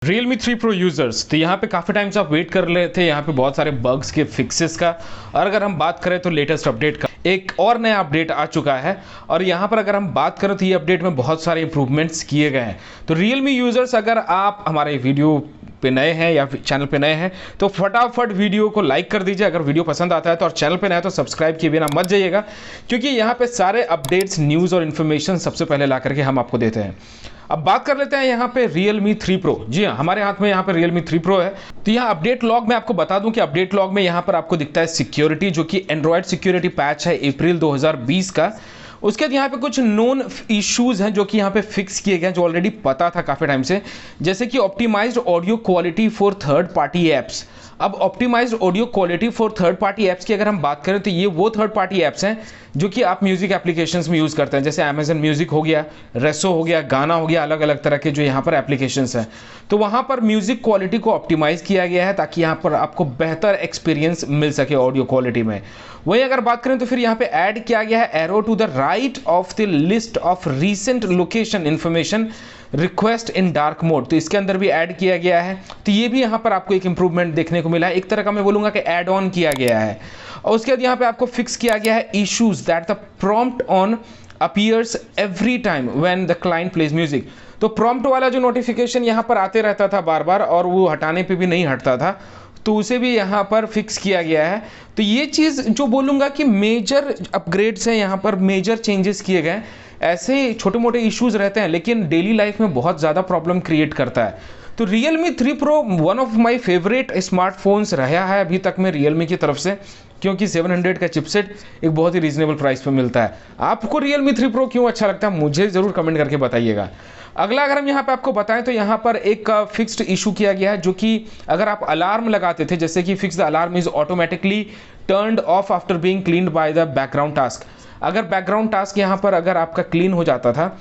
Realme 3 Pro users तो यहाँ पे काफ़ी टाइम से आप वेट कर रहे थे यहाँ पे बहुत सारे बग्स के फिक्सेस का। और अगर हम बात करें तो लेटेस्ट अपडेट का एक और नया अपडेट आ चुका है। और यहाँ पर अगर हम बात करें तो ये अपडेट में बहुत सारे इंप्रूवमेंट्स किए गए हैं। तो Realme यूज़र्स अगर आप हमारे वीडियो पे नए हैं या चैनल पे नए हैं तो फटाफट वीडियो को लाइक कर दीजिए अगर वीडियो पसंद आता है तो, और चैनल पे नए हैं तो सब्सक्राइब किए बिना मत जाइएगा, क्योंकि यहाँ पे सारे अपडेट्स, न्यूज़ और इन्फॉर्मेशन सबसे पहले ला करके हम आपको देते हैं। अब बात कर लेते हैं यहाँ पे Realme 3 Pro। जी हाँ, हमारे हाथ में यहाँ पे Realme 3 Pro है। तो यहाँ अपडेट लॉग में आपको बता दूं कि अपडेट लॉग में यहाँ पर आपको दिखता है सिक्योरिटी, जो कि एंड्रॉयड सिक्योरिटी पैच है अप्रैल 2020 का। उसके बाद यहाँ पे कुछ नोन इश्यूज हैं जो कि यहाँ पे फिक्स किए गए हैं, जो ऑलरेडी पता था काफ़ी टाइम से, जैसे कि optimised audio quality for third party apps. अब optimised audio quality for third party apps की अगर हम बात करें तो ये वो थर्ड पार्टी ऐप्स हैं जो कि आप म्यूजिक एप्लीकेशंस में यूज़ करते हैं, जैसे अमेजन म्यूजिक हो गया, रेसो हो गया, गाना हो गया, अलग अलग तरह के जो यहाँ पर एप्लीकेशंस हैं। तो वहाँ पर म्यूजिक क्वालिटी को ऑप्टिमाइज़ किया गया है ताकि यहाँ पर आपको बेहतर एक्सपीरियंस मिल सके ऑडियो क्वालिटी में। वहीं अगर बात करें तो फिर यहाँ पे ऐड किया गया है arrow to the right of the list of recent location information request in dark mode. तो इसके अंदर भी ऐड किया गया है। तो ये भी यहाँ पर आपको एक इंप्रूवमेंट देखने को मिला है, एक तरह का मैं बोलूँगा कि ऐड ऑन किया गया है। और उसके बाद यहाँ पे आपको फिक्स किया गया है issues that the prompt on appears every time when the client plays music. तो प्रॉम्प्ट वाला जो नोटिफिकेशन यहाँ पर आते रहता था बार बार और वो हटाने पे भी नहीं हटता था, तो उसे भी यहाँ पर फिक्स किया गया है। तो ये चीज़ जो बोलूँगा कि मेजर अपग्रेड्स हैं, यहाँ पर मेजर चेंजेस किए गए। ऐसे छोटे मोटे इश्यूज रहते हैं लेकिन डेली लाइफ में बहुत ज़्यादा प्रॉब्लम क्रिएट करता है। तो Realme 3 Pro one of my favourite smartphones रहा है अभी तक में Realme की तरफ से, क्योंकि 700 का चिपसेट एक बहुत ही रीजनेबल प्राइस पे मिलता है। आपको Realme 3 Pro क्यों अच्छा लगता है मुझे ज़रूर कमेंट करके बताइएगा। अगला अगर हम यहाँ पे आपको बताएं तो यहाँ पर एक फिक्स्ड इशू किया गया है, जो कि अगर आप अलार्म लगाते थे, जैसे कि fix the alarm is automatically turned of after being cleaned by the background task. अगर बैकग्राउंड टास्क यहाँ पर अगर आपका क्लीन हो जाता था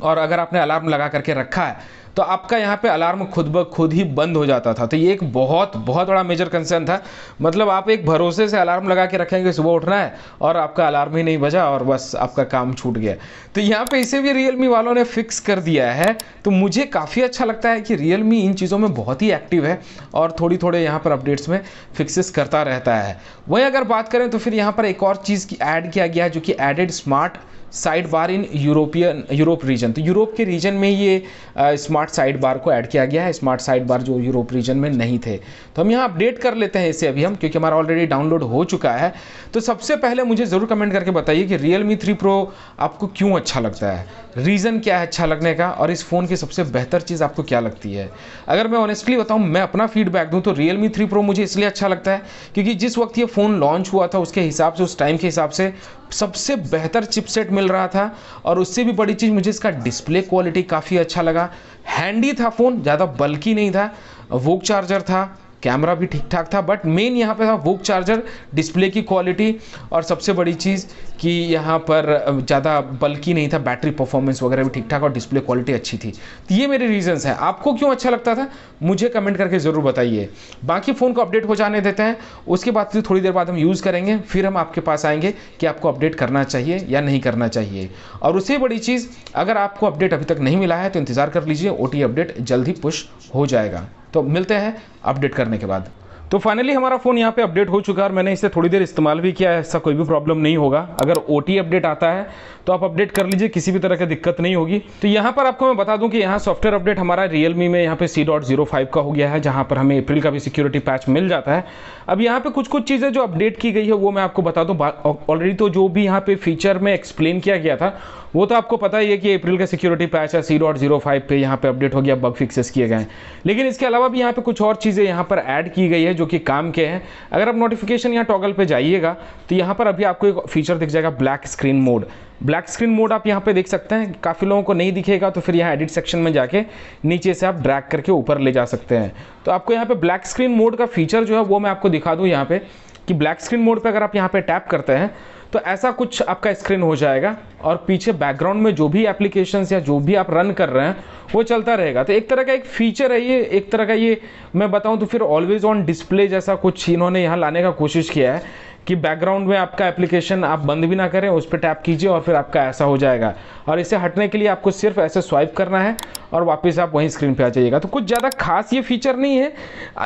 और अगर आपने अलार्म लगा करके रखा है तो आपका यहाँ पे अलार्म खुद ब खुद ही बंद हो जाता था। तो ये एक बहुत बहुत बड़ा मेजर कंसर्न था। मतलब आप एक भरोसे से अलार्म लगा के रखेंगे सुबह उठना है और आपका अलार्म ही नहीं बजा और बस आपका काम छूट गया। तो यहाँ पे इसे भी Realme वालों ने फिक्स कर दिया है। तो मुझे काफ़ी अच्छा लगता है कि Realme इन चीज़ों में बहुत ही एक्टिव है और थोड़े यहाँ पर अपडेट्स में फिक्सेस करता रहता है। वहीं अगर बात करें तो फिर यहाँ पर एक और चीज़ की ऐड किया गया है, जो कि added smart sidebar in Europe region. तो यूरोप के रीजन में ये स्मार्ट साइड बार को ऐड किया गया है, स्मार्ट साइड बार जो यूरोप रीजन में नहीं थे। तो हम यहाँ अपडेट कर लेते हैं इसे अभी हम, क्योंकि हमारा ऑलरेडी डाउनलोड हो चुका है। तो सबसे पहले मुझे ज़रूर कमेंट करके बताइए कि Realme 3 Pro आपको क्यों अच्छा लगता है, रीज़न क्या है अच्छा लगने का, और इस फ़ोन की सबसे बेहतर चीज़ आपको क्या लगती है। अगर मैं ऑनेस्टली बताऊँ, मैं अपना फीडबैक दूँ तो Realme 3 Pro मुझे इसलिए अच्छा लगता है क्योंकि जिस वक्त ये फ़ोन लॉन्च हुआ था उसके हिसाब से, उस टाइम के हिसाब से सबसे बेहतर चिपसेट मिल रहा था। और उससे भी बड़ी चीज़ मुझे इसका डिस्प्ले क्वालिटी काफ़ी अच्छा लगा। हैंडी था फ़ोन, ज़्यादा बल्कि नहीं था, वोक चार्जर था, कैमरा भी ठीक ठाक था, बट मेन यहाँ पे था वोक चार्जर, डिस्प्ले की क्वालिटी, और सबसे बड़ी चीज़ कि यहाँ पर ज़्यादा बल्कि नहीं था, बैटरी परफॉर्मेंस वगैरह भी ठीक ठाक और डिस्प्ले क्वालिटी अच्छी थी। तो ये मेरे रीजंस हैं। आपको क्यों अच्छा लगता था मुझे कमेंट करके ज़रूर बताइए। बाकी फ़ोन को अपडेट हो जाने देते हैं, उसके बाद फिर थोड़ी देर बाद हम यूज़ करेंगे, फिर हम आपके पास आएंगे कि आपको अपडेट करना चाहिए या नहीं करना चाहिए। और उससे बड़ी चीज़, अगर आपको अपडेट अभी तक नहीं मिला है तो इंतज़ार कर लीजिए, OTA अपडेट जल्द ही पुश हो जाएगा। तो मिलते हैं अपडेट करने के बाद। तो फाइनली हमारा फ़ोन यहाँ पे अपडेट हो चुका है और मैंने इसे थोड़ी देर इस्तेमाल भी किया है, ऐसा कोई भी प्रॉब्लम नहीं होगा। अगर OTA अपडेट आता है तो आप अपडेट कर लीजिए, किसी भी तरह की दिक्कत नहीं होगी। तो यहाँ पर आपको मैं बता दूं कि यहाँ सॉफ्टवेयर अपडेट हमारा Realme में यहाँ पे C.05 का हो गया है, जहाँ पर हमें अप्रैल का भी सिक्योरिटी पैच मिल जाता है। अब यहाँ पे कुछ चीज़ें जो अपडेट की गई है वो मैं आपको बता दूँ। ऑलरेडी तो जो भी यहाँ पे फीचर में एक्सप्लेन किया गया था वो तो आपको पता ही है कि अप्रैल का सिक्योरिटी पैच है, C.05 पे यहाँ पे अपडेट हो गया, बग फिक्सेस किए गए हैं। लेकिन इसके अलावा भी यहाँ पे कुछ और चीज़ें यहाँ पर ऐड की गई है जो कि काम के हैं। अगर आप नोटिफिकेशन यहाँ टॉगल पे जाइएगा तो यहाँ पर अभी आपको एक फीचर दिख जाएगा, black screen mode. Black screen mode आप यहाँ पे देख सकते हैं, काफ़ी लोगों को नहीं दिखेगा तो फिर यहाँ एडिट सेक्शन में जाके नीचे से आप ड्रैग करके ऊपर ले जा सकते हैं। तो आपको यहाँ पे ब्लैक स्क्रीन मोड का फीचर जो है वो मैं आपको दिखा दूँ यहाँ पे, कि ब्लैक स्क्रीन मोड पे अगर आप यहाँ पे टैप करते हैं तो ऐसा कुछ आपका स्क्रीन हो जाएगा और पीछे बैकग्राउंड में जो भी एप्लीकेशंस या जो भी आप रन कर रहे हैं वो चलता रहेगा। तो एक तरह का एक फीचर है ये, एक तरह का ये मैं बताऊं तो फिर ऑलवेज ऑन डिस्प्ले जैसा कुछ इन्होंने यहाँ लाने का कोशिश किया है कि बैकग्राउंड में आपका एप्लीकेशन आप बंद भी ना करें, उस पर टैप कीजिए और फिर आपका ऐसा हो जाएगा। और इसे हटने के लिए आपको सिर्फ ऐसे स्वाइप करना है और वापस आप वहीं स्क्रीन पे आ जाइएगा। तो कुछ ज़्यादा खास ये फीचर नहीं है।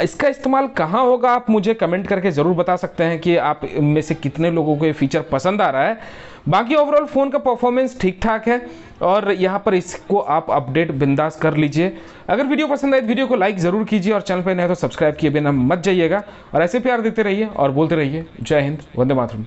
इसका इस्तेमाल कहाँ होगा आप मुझे कमेंट करके ज़रूर बता सकते हैं कि आप में से कितने लोगों को ये फीचर पसंद आ रहा है। बाकी ओवरऑल फ़ोन का परफॉर्मेंस ठीक ठाक है और यहाँ पर इसको आप अपडेट बिंदास कर लीजिए। अगर वीडियो पसंद आए तो वीडियो को लाइक ज़रूर कीजिए और चैनल पर नए तो सब्सक्राइब किए बिना मत जाइएगा। और ऐसे प्यार देते रहिए और बोलते रहिए जय हिंद, वंदे मातरम।